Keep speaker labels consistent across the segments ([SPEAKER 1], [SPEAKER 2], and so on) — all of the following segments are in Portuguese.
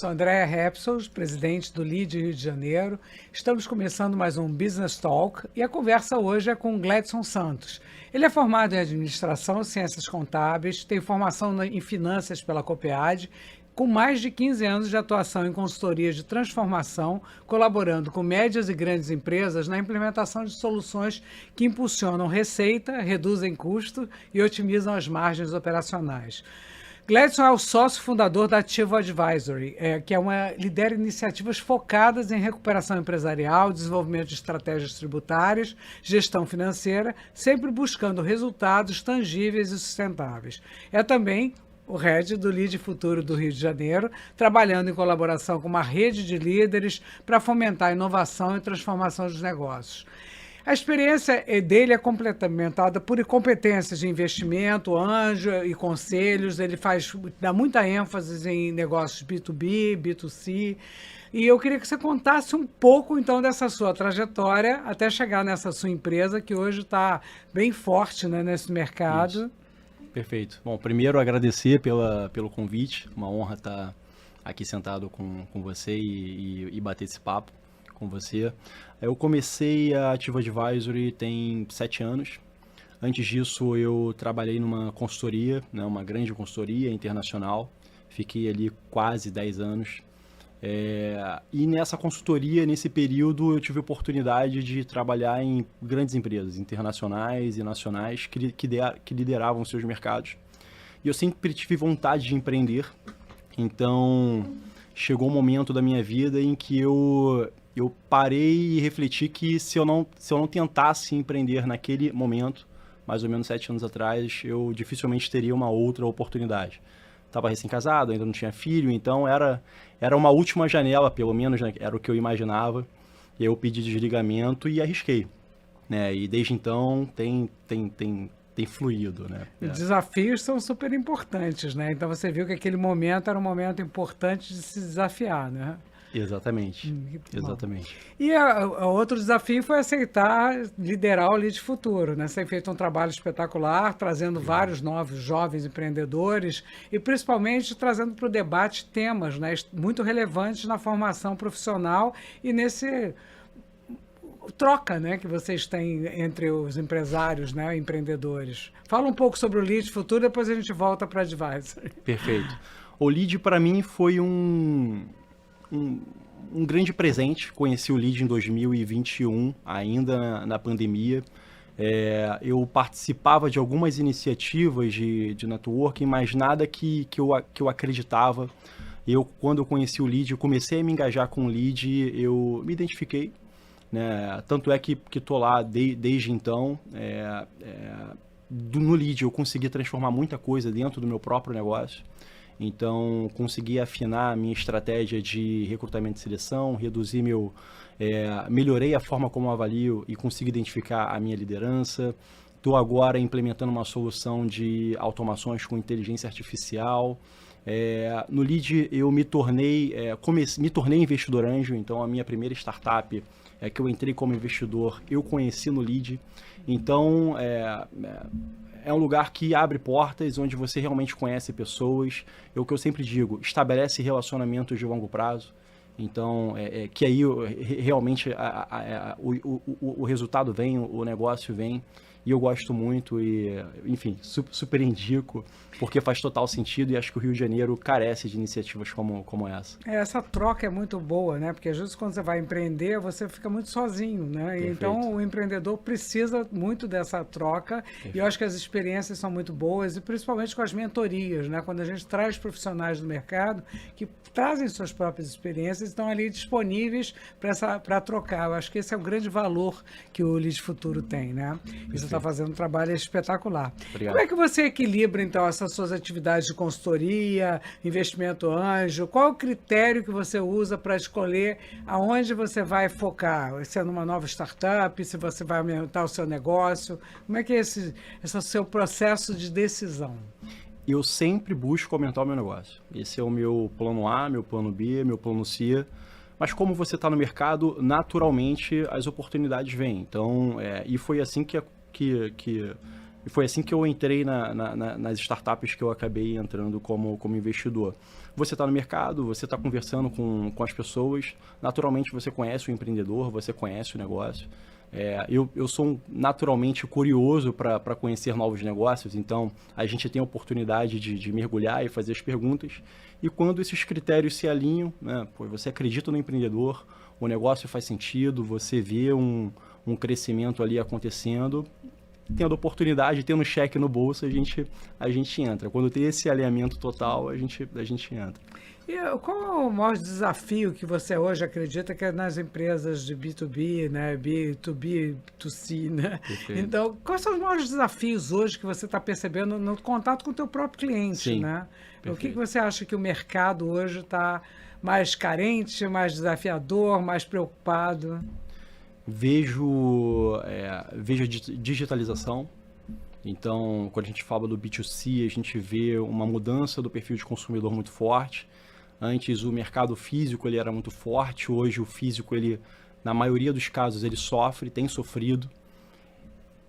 [SPEAKER 1] Sou Andréa Repsols, presidente do LEAD Rio de Janeiro. Estamos começando mais um Business Talk e a conversa hoje é com o Gledson Santos. Ele é formado em administração, ciências contábeis, tem formação em finanças pela Copead, com mais de 15 anos de atuação em consultoria de transformação, colaborando com médias e grandes empresas na implementação de soluções que impulsionam receita, reduzem custo e otimizam as margens operacionais. Gledson é o sócio fundador da Ativo Advisory, que lidera iniciativas focadas em recuperação empresarial, desenvolvimento de estratégias tributárias, gestão financeira, sempre buscando resultados tangíveis e sustentáveis. É também o head do LEAD Futuro do Rio de Janeiro, trabalhando em colaboração com uma rede de líderes para fomentar a inovação e transformação dos negócios. A experiência dele é complementada por competências de investimento, anjo e conselhos. Ele dá muita ênfase em negócios B2B, B2C. E eu queria que você contasse um pouco, então, dessa sua trajetória até chegar nessa sua empresa, que hoje está bem forte, né, nesse mercado.
[SPEAKER 2] Isso. Perfeito. Bom, primeiro agradecer pelo convite. Uma honra estar aqui sentado com você e bater esse papo com você. Eu comecei a Ativo Advisory tem 7 anos. Antes disso, eu trabalhei numa consultoria, né, uma grande consultoria internacional. Fiquei ali quase 10 anos. E nessa consultoria, nesse período, eu tive a oportunidade de trabalhar em grandes empresas internacionais e nacionais que lideravam seus mercados. E eu sempre tive vontade de empreender. Então, chegou um momento da minha vida em que eu parei e refleti que se eu não tentasse empreender naquele momento, mais ou menos 7 anos atrás, eu dificilmente teria uma outra oportunidade. Estava recém-casado, ainda não tinha filho, então era uma última janela, pelo menos, né? Era o que eu imaginava. E eu pedi desligamento e arrisquei, né? E desde então tem fluído, né?
[SPEAKER 1] Os desafios são super importantes, né? Então você viu que aquele momento era um momento importante de se desafiar, né?
[SPEAKER 2] Exatamente, exatamente.
[SPEAKER 1] E o outro desafio foi aceitar liderar o LEAD Futuro, né? Você tem feito um trabalho espetacular, trazendo vários novos jovens empreendedores e principalmente trazendo para o debate temas, né, muito relevantes na formação profissional e nesse troca, né, que vocês têm entre os empresários, né, empreendedores. Fala um pouco sobre o LEAD Futuro, depois a gente volta para a Advisory.
[SPEAKER 2] Perfeito. O LEAD para mim foi um grande presente. Conheci o LEAD em 2021, ainda na pandemia. Eu participava de algumas iniciativas de networking, mas nada que eu acreditava. Quando eu conheci o LEAD, eu comecei a me engajar com o LEAD, eu me identifiquei, né? Tanto é que estou lá desde então. No LEAD eu consegui transformar muita coisa dentro do meu próprio negócio. Então, consegui afinar a minha estratégia de recrutamento e seleção, melhorei a forma como eu avalio e consigo identificar a minha liderança. Estou agora implementando uma solução de automações com inteligência artificial. No LEAD, eu me tornei investidor anjo, então a minha primeira startup que eu entrei como investidor, eu conheci no LEAD. Então, é um lugar que abre portas, onde você realmente conhece pessoas. É o que eu sempre digo, estabelece relacionamentos de longo prazo. Então, que aí realmente o resultado vem, o negócio vem. E eu gosto muito e, enfim, super indico, porque faz total sentido e acho que o Rio de Janeiro carece de iniciativas como essa.
[SPEAKER 1] Essa troca é muito boa, né? Porque às vezes quando você vai empreender, você fica muito sozinho, né?
[SPEAKER 2] Perfeito.
[SPEAKER 1] Então o empreendedor precisa muito dessa troca. Perfeito. E eu acho que as experiências são muito boas e principalmente com as mentorias, né? Quando a gente traz profissionais do mercado que trazem suas próprias experiências e estão ali disponíveis para trocar. Eu acho que esse é o grande valor que o LEAD Futuro tem, né? Isso está fazendo um trabalho espetacular.
[SPEAKER 2] Obrigado.
[SPEAKER 1] Como é que você equilibra, então, essas suas atividades de consultoria, investimento anjo? Qual é o critério que você usa para escolher aonde você vai focar? Se é numa nova startup, se você vai aumentar o seu negócio? Como é que é esse seu processo de decisão?
[SPEAKER 2] Eu sempre busco aumentar o meu negócio. Esse é o meu plano A, meu plano B, meu plano C. Mas como você está no mercado, naturalmente as oportunidades vêm. Então, e foi assim que E foi assim que eu entrei nas startups que eu acabei entrando como investidor. Você está no mercado, você está conversando com as pessoas, naturalmente você conhece o empreendedor, você conhece o negócio. Eu sou naturalmente curioso para conhecer novos negócios, então a gente tem a oportunidade de mergulhar e fazer as perguntas. E quando esses critérios se alinham, né, você acredita no empreendedor, o negócio faz sentido, você vê um crescimento ali acontecendo, tendo oportunidade, tendo cheque no bolso, a gente entra. Quando tem esse alinhamento total, a gente entra.
[SPEAKER 1] E qual é o maior desafio que você hoje acredita que é nas empresas de B2B, né? B2B, B2C, né?
[SPEAKER 2] Perfeito.
[SPEAKER 1] Então, quais são os maiores desafios hoje que você está percebendo no contato com o teu próprio cliente,
[SPEAKER 2] Sim,
[SPEAKER 1] né?
[SPEAKER 2] perfeito.
[SPEAKER 1] O que você acha que o mercado hoje está mais carente, mais desafiador, mais preocupado?
[SPEAKER 2] Vejo a digitalização. Então, quando a gente fala do B2C, a gente vê uma mudança do perfil de consumidor muito forte. Antes, o mercado físico ele era muito forte. Hoje, o físico, na maioria dos casos, ele tem sofrido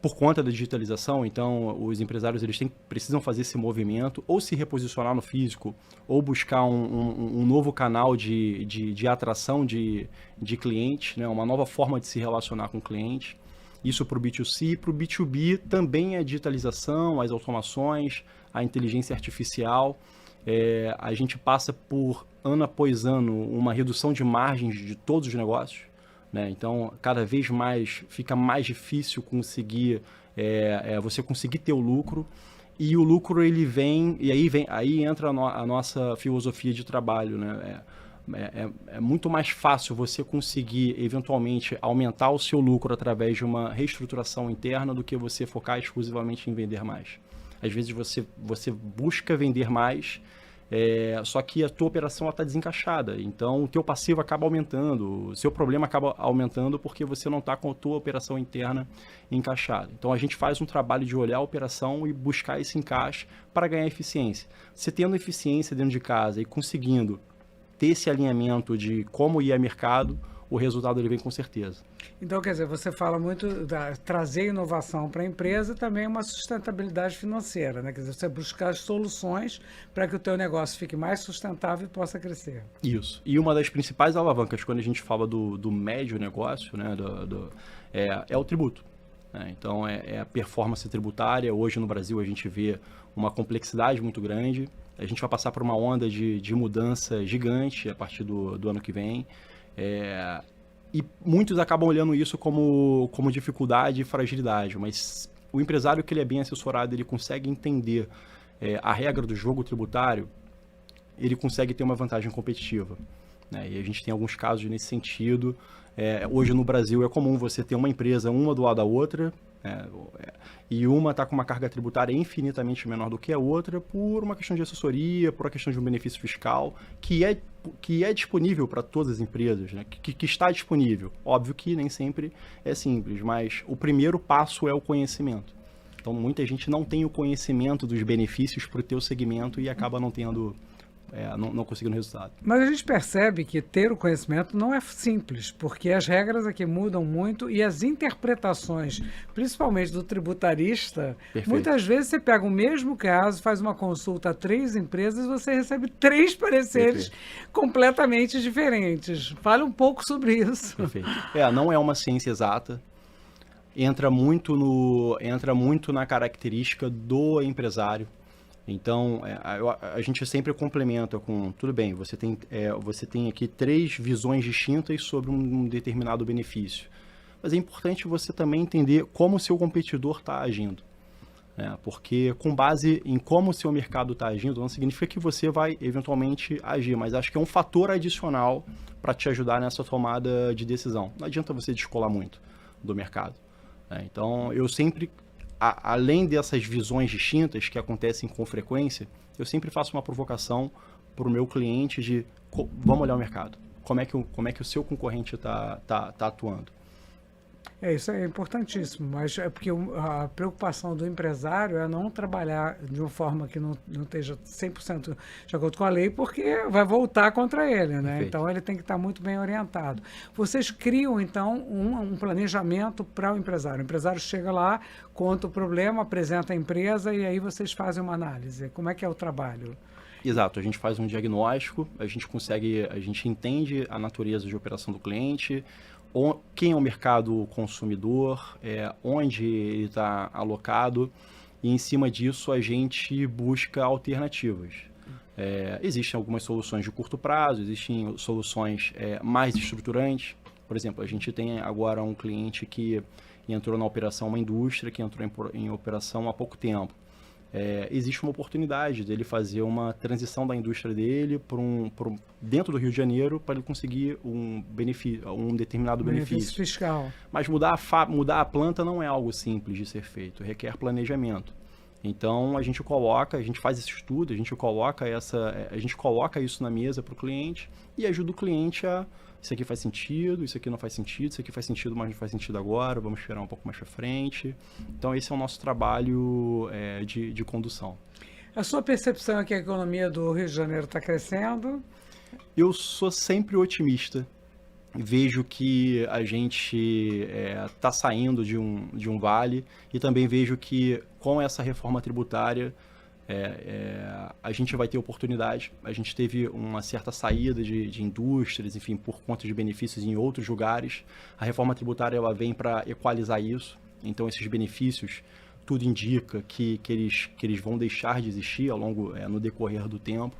[SPEAKER 2] por conta da digitalização. Então, os empresários precisam fazer esse movimento, ou se reposicionar no físico, ou buscar um novo canal de atração de cliente, né? Uma nova forma de se relacionar com o cliente. Isso para o B2C. Para o B2B também a digitalização, as automações, a inteligência artificial. A gente passa por, ano após ano, uma redução de margens de todos os negócios, né? Então, cada vez mais fica mais difícil você conseguir ter o lucro. E o lucro ele vem, e aí entra a nossa filosofia de trabalho, né? É muito mais fácil você conseguir, eventualmente, aumentar o seu lucro através de uma reestruturação interna do que você focar exclusivamente em vender mais. Às vezes você busca vender mais, só que a tua operação está desencaixada. Então, o teu passivo acaba aumentando, o seu problema acaba aumentando porque você não está com a tua operação interna encaixada. Então, a gente faz um trabalho de olhar a operação e buscar esse encaixe para ganhar eficiência. Você tendo eficiência dentro de casa e conseguindo ter esse alinhamento de como ir a mercado, o resultado ele vem com certeza.
[SPEAKER 1] Então, quer dizer, você fala muito de trazer inovação para a empresa e também uma sustentabilidade financeira, né? Quer dizer, você buscar soluções para que o teu negócio fique mais sustentável e possa crescer.
[SPEAKER 2] Isso. E uma das principais alavancas, quando a gente fala do médio negócio, né, é o tributo. Né? Então, é a performance tributária. Hoje no Brasil a gente vê uma complexidade muito grande. A gente vai passar por uma onda de mudança gigante a partir do ano que vem. E muitos acabam olhando isso como dificuldade e fragilidade, mas o empresário que ele é bem assessorado, ele consegue entender a regra do jogo tributário, ele consegue ter uma vantagem competitiva, né? E a gente tem alguns casos nesse sentido. Hoje no Brasil é comum você ter uma empresa, uma do lado da outra, e uma está com uma carga tributária infinitamente menor do que a outra por uma questão de assessoria, por uma questão de um benefício fiscal, que é disponível para todas as empresas, né? que está disponível. Óbvio que nem sempre é simples, mas o primeiro passo é o conhecimento. Então, muita gente não tem o conhecimento dos benefícios para o teu segmento e acaba não tendo... não conseguindo resultado.
[SPEAKER 1] Mas a gente percebe que ter o conhecimento não é simples, porque as regras aqui mudam muito e as interpretações, principalmente do tributarista,
[SPEAKER 2] Perfeito.
[SPEAKER 1] Muitas vezes você pega o mesmo caso, faz uma consulta a 3 empresas e você recebe 3 pareceres
[SPEAKER 2] Perfeito.
[SPEAKER 1] completamente diferentes. Fale um pouco sobre isso.
[SPEAKER 2] Perfeito. Não é uma ciência exata. Entra muito na característica do empresário. Então, a gente sempre complementa com, tudo bem, você tem aqui 3 visões distintas sobre um determinado benefício. Mas é importante você também entender como o seu competidor está agindo. Né? Porque com base em como o seu mercado está agindo, não significa que você vai eventualmente agir, mas acho que é um fator adicional para te ajudar nessa tomada de decisão. Não adianta você descolar muito do mercado. Né? Então, eu sempre... Além dessas visões distintas que acontecem com frequência, eu sempre faço uma provocação para o meu cliente de vamos olhar o mercado. Como é que o seu concorrente está atuando?
[SPEAKER 1] Isso é importantíssimo, mas é porque a preocupação do empresário é não trabalhar de uma forma que não esteja 100% de acordo com a lei, porque vai voltar contra ele, né?
[SPEAKER 2] Perfeito.
[SPEAKER 1] Então ele tem que estar muito bem orientado. Vocês criam, então, um planejamento para o empresário. O empresário chega lá, conta o problema, apresenta a empresa e aí vocês fazem uma análise. Como é que é o trabalho?
[SPEAKER 2] Exato, a gente faz um diagnóstico, a gente entende a natureza de operação do cliente, quem é o mercado consumidor, onde ele está alocado, e em cima disso a gente busca alternativas. Existem algumas soluções de curto prazo, existem soluções mais estruturantes. Por exemplo, a gente tem agora um cliente que entrou na operação, uma indústria que entrou em operação há pouco tempo. Existe uma oportunidade dele fazer uma transição da indústria dele dentro do Rio de Janeiro para ele conseguir um determinado benefício
[SPEAKER 1] Fiscal.
[SPEAKER 2] Mas mudar a planta não é algo simples de ser feito, requer planejamento. Então a gente faz esse estudo, a gente coloca isso na mesa para o cliente e ajuda o cliente a isso aqui faz sentido, isso aqui não faz sentido, isso aqui faz sentido, mas não faz sentido agora, vamos esperar um pouco mais para frente. Então esse é o nosso trabalho de condução.
[SPEAKER 1] A sua percepção é que a economia do Rio de Janeiro está crescendo?
[SPEAKER 2] Eu sou sempre otimista. Vejo que a gente está saindo de um vale e também vejo que com essa reforma tributária a gente vai ter oportunidade. A gente teve uma certa saída de indústrias, enfim, por conta de benefícios em outros lugares. A reforma tributária ela vem para equalizar isso. Então, esses benefícios, tudo indica que eles vão deixar de existir no decorrer do tempo.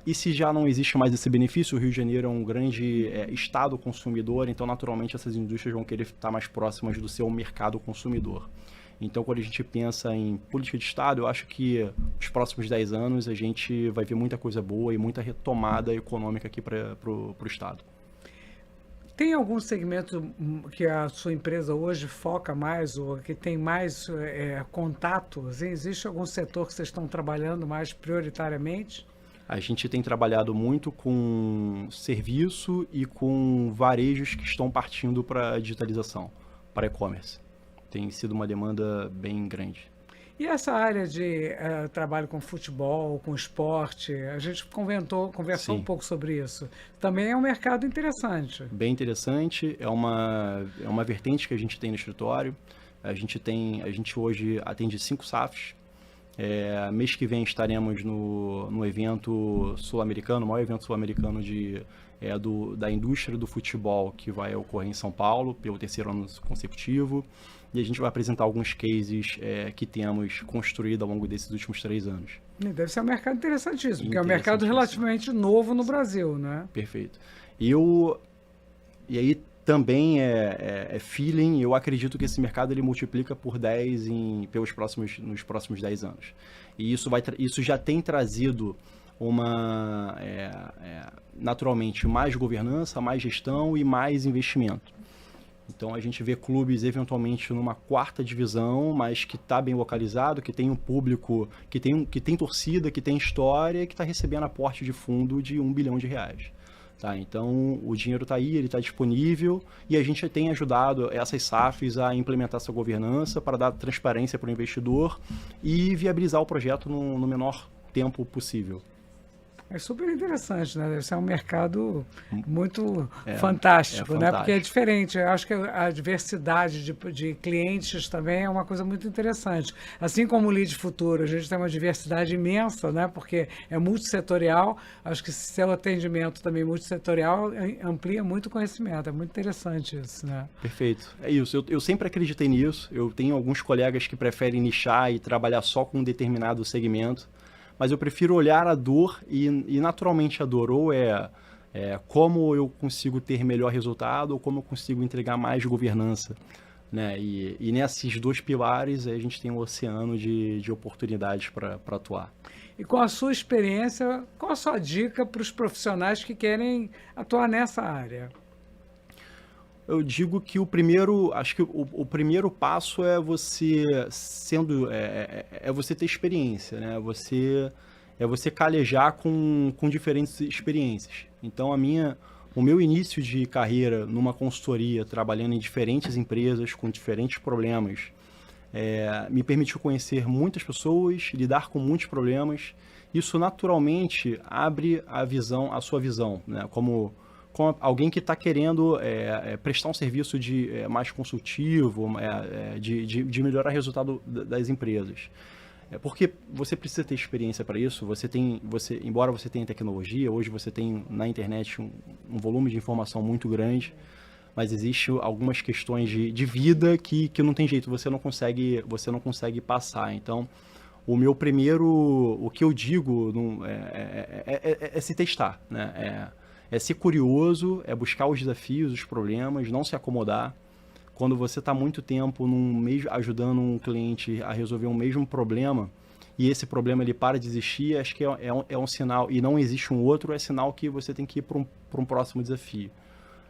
[SPEAKER 2] E se já não existe mais esse benefício, o Rio de Janeiro é um grande estado consumidor, então naturalmente essas indústrias vão querer estar mais próximas do seu mercado consumidor. Então, quando a gente pensa em política de Estado, eu acho que nos próximos 10 anos a gente vai ver muita coisa boa e muita retomada econômica aqui para o Estado.
[SPEAKER 1] Tem algum segmento que a sua empresa hoje foca mais ou que tem mais contatos? Existe algum setor que vocês estão trabalhando mais prioritariamente?
[SPEAKER 2] A gente tem trabalhado muito com serviço e com varejos que estão partindo para a digitalização, para e-commerce. Tem sido uma demanda bem grande.
[SPEAKER 1] E essa área de trabalho com futebol, com esporte, a gente conversou um pouco sobre isso. Também é um mercado interessante.
[SPEAKER 2] Bem interessante, é uma vertente que a gente tem no escritório. A gente hoje atende 5 SAFs. Mês que vem estaremos no evento sul-americano, o maior evento sul-americano da indústria do futebol, que vai ocorrer em São Paulo pelo 3º ano consecutivo. E a gente vai apresentar alguns cases que temos construído ao longo desses últimos 3 anos.
[SPEAKER 1] Deve ser um mercado interessantíssimo, porque é um mercado relativamente novo no Brasil, né?
[SPEAKER 2] Perfeito. E aí também é feeling, eu acredito que esse mercado ele multiplica por 10 nos próximos 10 anos. E isso já tem trazido naturalmente mais governança, mais gestão e mais investimento. Então a gente vê clubes eventualmente numa 4ª divisão, mas que está bem localizado, que tem um público, que tem torcida, que tem história, que está recebendo aporte de fundo de R$1 bilhão. Tá? Então o dinheiro está aí, ele está disponível e a gente tem ajudado essas SAFs a implementar essa governança para dar transparência para o investidor e viabilizar o projeto no menor tempo possível.
[SPEAKER 1] É super interessante, né? Deve ser um mercado muito fantástico, né? Porque é diferente. Eu acho que a diversidade de clientes também é uma coisa muito interessante. Assim como o Lead Futuro, a gente tem uma diversidade imensa, né? Porque é multissetorial. Acho que seu atendimento também multissetorial amplia muito o conhecimento. É muito interessante isso, né?
[SPEAKER 2] Perfeito. É isso. Eu sempre acreditei nisso. Eu tenho alguns colegas que preferem nichar e trabalhar só com um determinado segmento. Mas eu prefiro olhar a dor e naturalmente a dor ou como eu consigo ter melhor resultado ou como eu consigo entregar mais governança. Né? E nesses 2 pilares a gente tem um oceano de oportunidades para atuar.
[SPEAKER 1] E com a sua experiência, qual a sua dica para os profissionais que querem atuar nessa área?
[SPEAKER 2] Eu digo que o primeiro passo é você você ter experiência, né? Você calejar com diferentes experiências. Então O meu início de carreira numa consultoria, trabalhando em diferentes empresas, com diferentes problemas, me permitiu conhecer muitas pessoas, lidar com muitos problemas. Isso naturalmente abre a sua visão, né? Como alguém que está querendo prestar um serviço mais consultivo, de melhorar o resultado das empresas. Porque você precisa ter experiência para isso. Embora você tenha tecnologia, hoje você tem na internet um volume de informação muito grande, mas existe algumas questões de vida que não tem jeito, você não consegue passar. Então, o que eu digo é se testar, né? É ser curioso, é buscar os desafios, os problemas, não se acomodar. Quando você está muito tempo ajudando um cliente a resolver um mesmo problema, e esse problema ele para de existir, acho que é um sinal, e não existe um outro, é sinal que você tem que ir para um próximo desafio.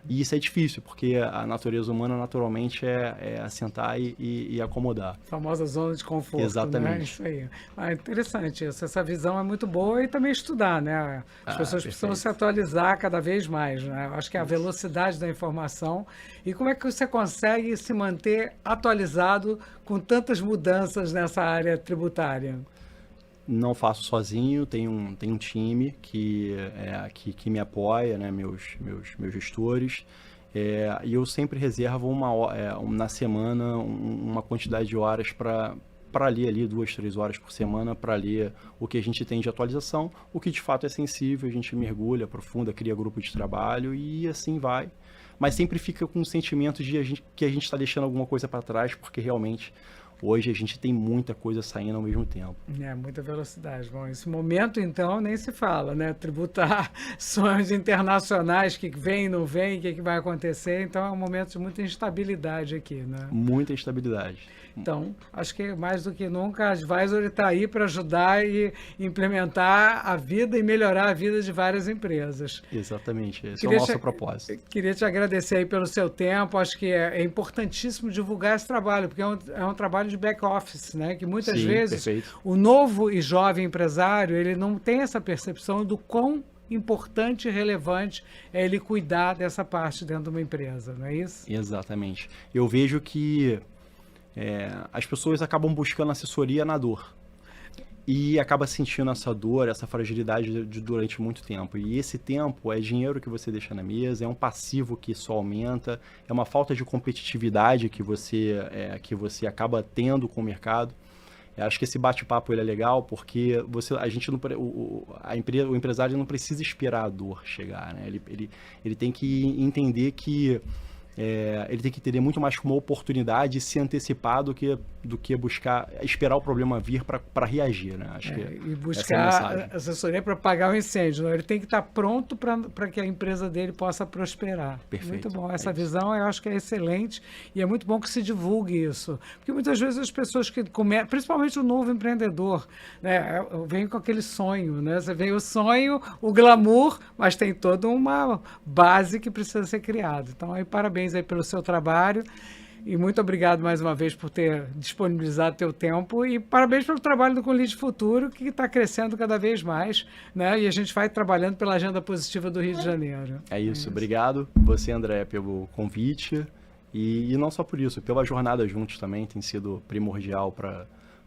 [SPEAKER 2] E isso é difícil, porque a natureza humana naturalmente é assentar e acomodar.
[SPEAKER 1] A famosa zona de conforto.
[SPEAKER 2] Exatamente.
[SPEAKER 1] Né? Isso aí. Interessante isso. Essa visão é muito boa e também estudar, né? As pessoas precisam se atualizar cada vez mais, né? Eu acho que é a velocidade da informação. E como é que você consegue se manter atualizado com tantas mudanças nessa área tributária?
[SPEAKER 2] Não faço sozinho, tenho um time que me apoia, né, meus gestores, e eu sempre reservo na semana uma quantidade de horas para ler ali 2, 3 horas por semana para ler o que a gente tem de atualização, o que de fato é sensível, a gente mergulha, aprofunda, cria grupo de trabalho e assim vai. Mas sempre fica com o sentimento que a gente está deixando alguma coisa para trás, porque realmente hoje a gente tem muita coisa saindo ao mesmo tempo.
[SPEAKER 1] Muita velocidade. Bom, esse momento, então, nem se fala, né? Tributar sonhos internacionais, que vem, não vem, o que vai acontecer. Então, é um momento de muita instabilidade aqui, né?
[SPEAKER 2] Muita instabilidade.
[SPEAKER 1] Então, acho que mais do que nunca a Advisory está aí para ajudar e implementar a vida e melhorar a vida de várias empresas.
[SPEAKER 2] Exatamente, esse é o nosso propósito.
[SPEAKER 1] Queria te agradecer aí pelo seu tempo, acho que é importantíssimo divulgar esse trabalho, porque é um trabalho de back-office, né? Que muitas vezes o novo e jovem empresário, ele não tem essa percepção do quão importante e relevante é ele cuidar dessa parte dentro de uma empresa, não é isso?
[SPEAKER 2] Exatamente. Eu vejo que as pessoas acabam buscando assessoria na dor e acaba sentindo essa dor, essa fragilidade durante muito tempo. E esse tempo é dinheiro que você deixa na mesa, é um passivo que só aumenta, é uma falta de competitividade que você acaba tendo com o mercado. Eu acho que esse bate-papo ele é legal porque o empresário não precisa esperar a dor chegar, né? Ele tem que entender que ele tem que entender muito mais como uma oportunidade e se antecipar do que esperar o problema vir para reagir, né? Acho que
[SPEAKER 1] e buscar assessoria para apagar o incêndio. Não? Ele tem que estar pronto para que a empresa dele possa prosperar.
[SPEAKER 2] Perfeito.
[SPEAKER 1] Muito bom. Essa visão eu acho que é excelente e é muito bom que se divulgue isso. Porque muitas vezes as pessoas que começam, principalmente o novo empreendedor, né, vem com aquele sonho, né? Você vem o sonho, o glamour, mas tem toda uma base que precisa ser criada. Então, aí, parabéns aí pelo seu trabalho e muito obrigado mais uma vez por ter disponibilizado teu tempo e parabéns pelo trabalho do Conlide Futuro, que está crescendo cada vez mais, né? E a gente vai trabalhando pela agenda positiva do Rio de Janeiro.
[SPEAKER 2] É isso. Obrigado você, André, pelo convite e não só por isso, pela jornada juntos também tem sido primordial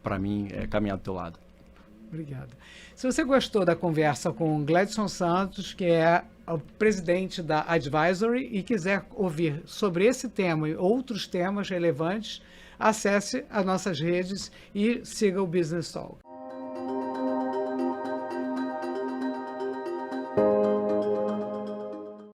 [SPEAKER 2] para mim caminhar do teu lado.
[SPEAKER 1] Obrigado. Se você gostou da conversa com o Gladson Santos, que é o presidente da Advisory, e quiser ouvir sobre esse tema e outros temas relevantes, acesse as nossas redes e siga o Business Talk.